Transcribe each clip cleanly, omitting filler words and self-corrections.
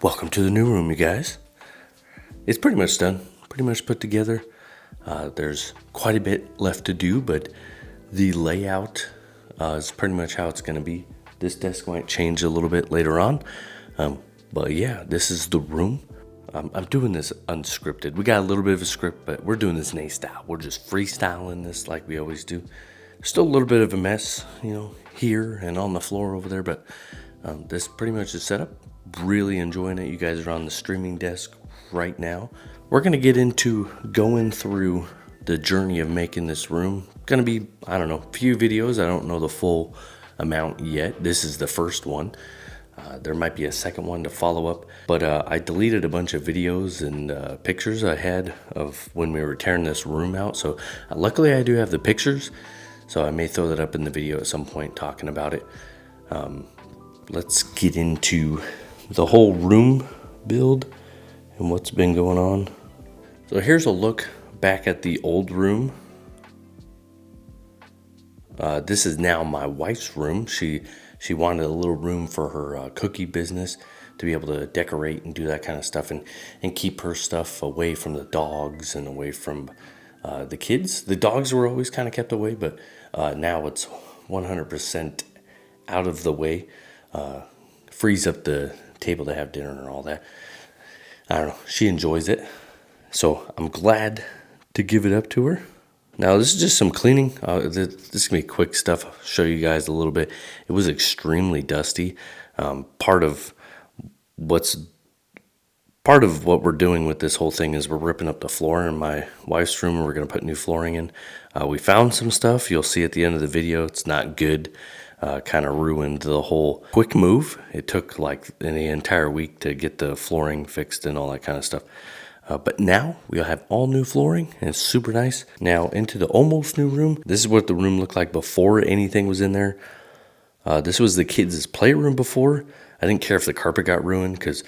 Welcome to the new room, you guys. It's pretty much done, pretty much put together. There's quite a bit left to do, but the layout is pretty much how it's going to be. This desk might change a little bit later on, but yeah, this is the room. I'm doing this unscripted. We got a little bit of a script, but we're doing this Nate style. We're just freestyling this like we always do. Still a little bit of a mess, here and on the floor over there, but this pretty much is set up. Really enjoying it. You guys are on the streaming desk right now. We're going to get into going through the journey of making this room. Going to be, I don't know, a few videos. I don't know the full amount yet. This is the first one. There might be a second one to follow up, but I deleted a bunch of videos and pictures I had of when we were tearing this room out. So luckily I do have the pictures, so I may throw that up in the video at some point talking about it. Let's get into the whole room build and what's been going on. So here's a look back at the old room. This is now my wife's room. She wanted a little room for her cookie business to be able to decorate and do that kind of stuff and keep her stuff away from the dogs and away from the kids. The dogs were always kind of kept away, but now it's 100% out of the way. Frees up the table to have dinner and all that. I don't know. She enjoys it. So I'm glad to give it up to her. Now, this is just some cleaning. This is going to be quick stuff. I'll show you guys a little bit. It was extremely dusty. Part of what we're doing with this whole thing is we're ripping up the floor in my wife's room and we're going to put new flooring in. We found some stuff. You'll see at the end of the video. It's not good. Kind of ruined the whole quick move. It took like an entire week to get the flooring fixed and all that kind of stuff. But now we'll have all new flooring and it's super nice. Now into the almost new room. This is what the room looked like before anything was in there. This was the kids' playroom before. I didn't care if the carpet got ruined because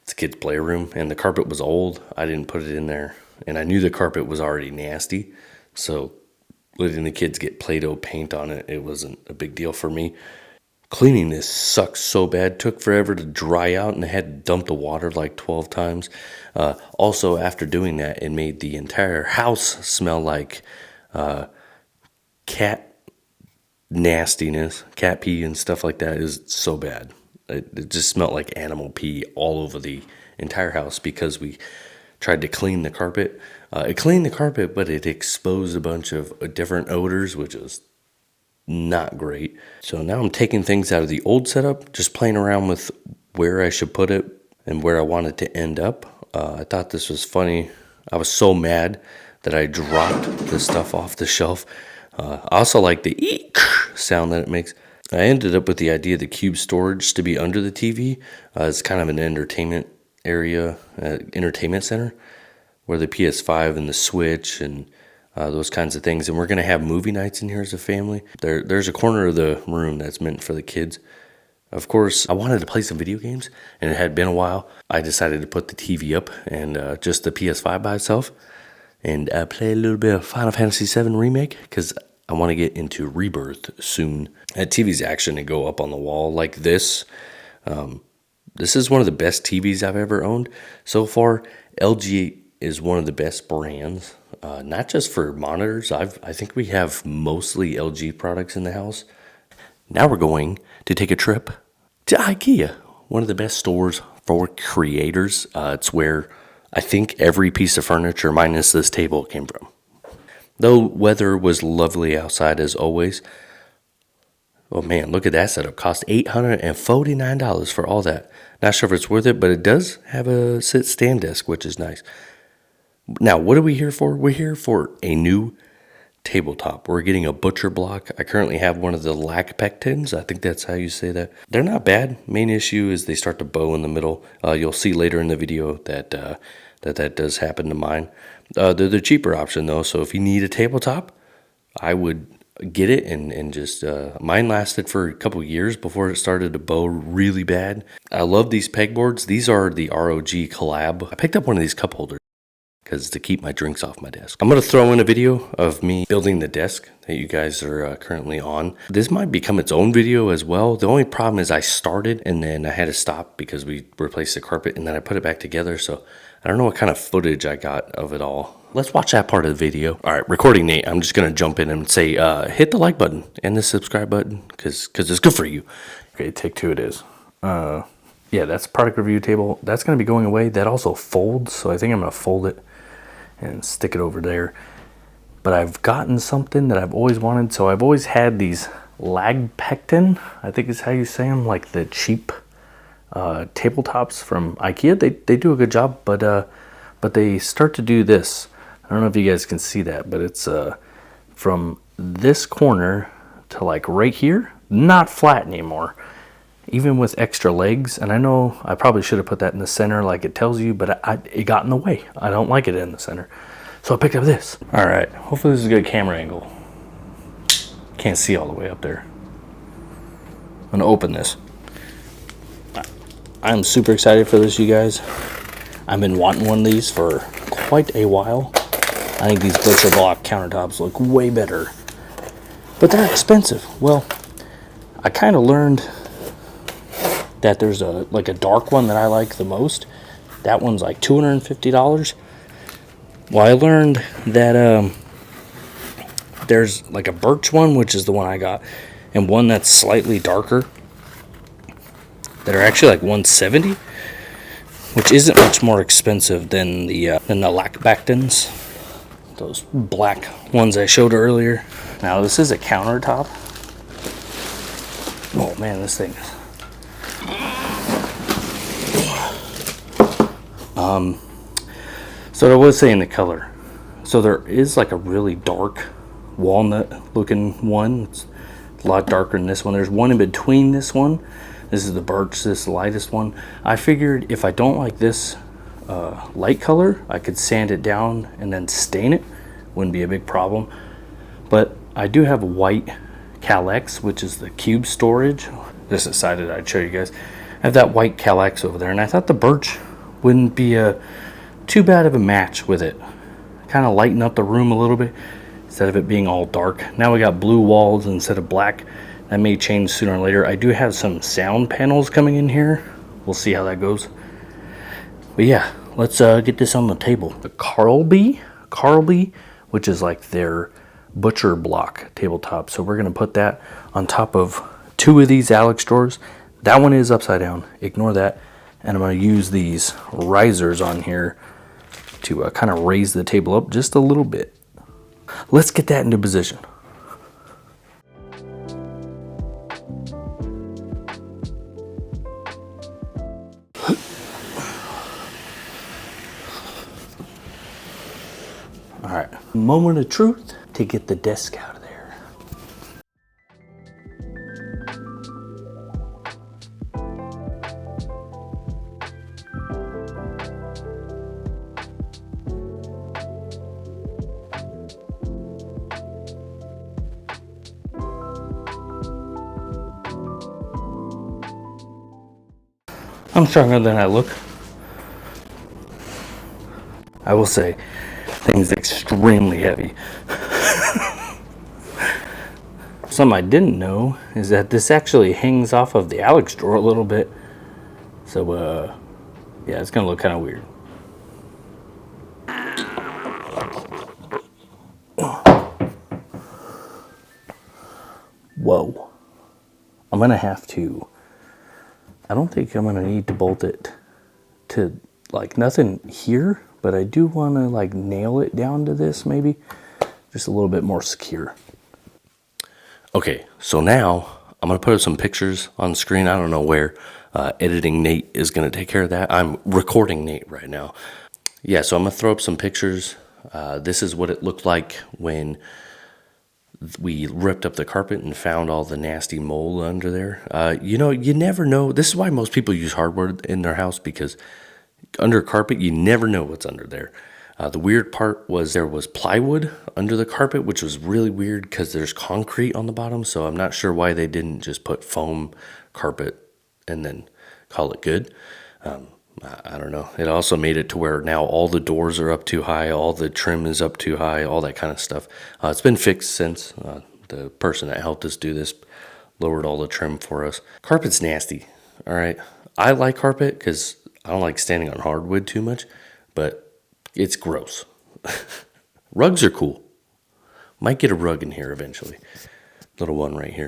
it's a kids' playroom and the carpet was old. I didn't put it in there and I knew the carpet was already nasty. So letting the kids get Play-Doh paint on it, it wasn't a big deal for me. Cleaning this sucks so bad. Took forever to dry out and I had to dump the water like 12 times. Also, after doing that, it made the entire house smell like cat nastiness, cat pee and stuff like that. Is so bad. It just smelled like animal pee all over the entire house because we tried to clean the carpet. It cleaned the carpet, but it exposed a bunch of different odors, which was not great. So now I'm taking things out of the old setup, just playing around with where I should put it and where I want it to end up. I thought this was funny. I was so mad that I dropped this stuff off the shelf. I also like the eek sound that it makes. I ended up with the idea of the cube storage to be under the TV. It's kind of an entertainment area, entertainment center, where the PS5 and the Switch and those kinds of things. And we're going to have movie nights in here as a family. There's a corner of the room that's meant for the kids. Of course, I wanted to play some video games, and it had been a while. I decided to put the TV up and just the PS5 by itself and play a little bit of Final Fantasy VII Remake because I want to get into Rebirth soon. That TV's actually going to go up on the wall like this. This is one of the best TVs I've ever owned so far. LG is one of the best brands, not just for monitors. I think we have mostly LG products in the house. Now we're going to take a trip to IKEA, one of the best stores for creators. It's where I think every piece of furniture minus this table came from. Though weather was lovely outside as always. Oh man, look at that setup. Cost $849 for all that. Not sure if it's worth it, but it does have a sit-stand desk, which is nice. Now, what are we here for? We're here for a new tabletop. We're getting a butcher block. I currently have one of the lac pectins. I think that's how you say that. They're not bad. Main issue is they start to bow in the middle. You'll see later in the video that that does happen to mine. They're the cheaper option though, so if you need a tabletop, I would get it and just mine lasted for a couple years before it started to bow really bad. I love these pegboards. These are the ROG Collab. I picked up one of these cup holders because to keep my drinks off my desk. I'm going to throw in a video of me building the desk that you guys are currently on. This might become its own video as well. The only problem is I started and then I had to stop because we replaced the carpet and then I put it back together. So I don't know what kind of footage I got of it all. Let's watch that part of the video. All right, recording Nate. I'm just going to jump in and say, hit the like button and the subscribe button because it's good for you. Okay, take two it is. Yeah, that's product review table. That's going to be going away. That also folds, so I think I'm going to fold it and stick it over there. But I've gotten something that I've always wanted. So I've always had these Lagpekten, I think is how you say them, like the cheap tabletops from IKEA. They do a good job, but they start to do this. I don't know if you guys can see that, but it's from this corner to like right here, not flat anymore, even with extra legs. And I know I probably should have put that in the center like it tells you, but it got in the way. I don't like it in the center. So I picked up this. All right, hopefully this is a good camera angle. Can't see all the way up there. I'm gonna open this. I'm super excited for this, you guys. I've been wanting one of these for quite a while. I think these Butcher Block countertops look way better, but they're expensive. Well, I kind of learned that there's a dark one that I like the most. That one's like $250. Well, I learned that there's like a birch one, which is the one I got, and one that's slightly darker that are actually like $170, which isn't much more expensive than the Lagpektens, those black ones I showed earlier. Now this is a countertop. Oh man, this thing is. So I was saying the color. So there is like a really dark walnut looking one. It's a lot darker than this one. There's one in between this one. This is the birch, this is the lightest one. I figured if I don't like this light color, I could sand it down and then stain it. Wouldn't be a big problem. But I do have a white Kallax, which is the cube storage. Just decided I'd show you guys. I have that white Kallax over there, and I thought the birch wouldn't be too bad of a match with it. Kind of lighten up the room a little bit instead of it being all dark. Now we got blue walls instead of black. That may change sooner or later. I do have some sound panels coming in here. We'll see how that goes. But yeah, let's get this on the table. The Carlby, which is like their Butcher Block tabletop. So we're gonna put that on top of two of these Alex drawers. That one is upside down, ignore that. And I'm gonna use these risers on here to kind of raise the table up just a little bit. Let's get that into position. All right, moment of truth to get the desk out of there. I'm stronger than I look. I will say, thing's extremely heavy. Something I didn't know is that this actually hangs off of the Alex drawer a little bit. So, yeah, it's gonna look kind of weird. Whoa. I'm gonna have to, I don't think I'm gonna need to bolt it to like nothing here, but I do wanna like nail it down to this maybe, just a little bit more secure. Okay, so now I'm gonna put up some pictures on screen. I don't know where. Editing Nate is gonna take care of that. I'm recording Nate right now. Yeah, so I'm gonna throw up some pictures. This is what it looked like when we ripped up the carpet and found all the nasty mold under there. You know, you never know. This is why most people use hardwood in their house, because under carpet, you never know what's under there. The weird part was there was plywood under the carpet, which was really weird because there's concrete on the bottom. So I'm not sure why they didn't just put foam carpet and then call it good. I don't know. It also made it to where now all the doors are up too high, all the trim is up too high, all that kind of stuff. It's been fixed since. The person that helped us do this lowered all the trim for us. Carpet's nasty, all right? I like carpet because I don't like standing on hardwood too much, but it's gross. Rugs are cool. Might get a rug in here eventually. Little one right here.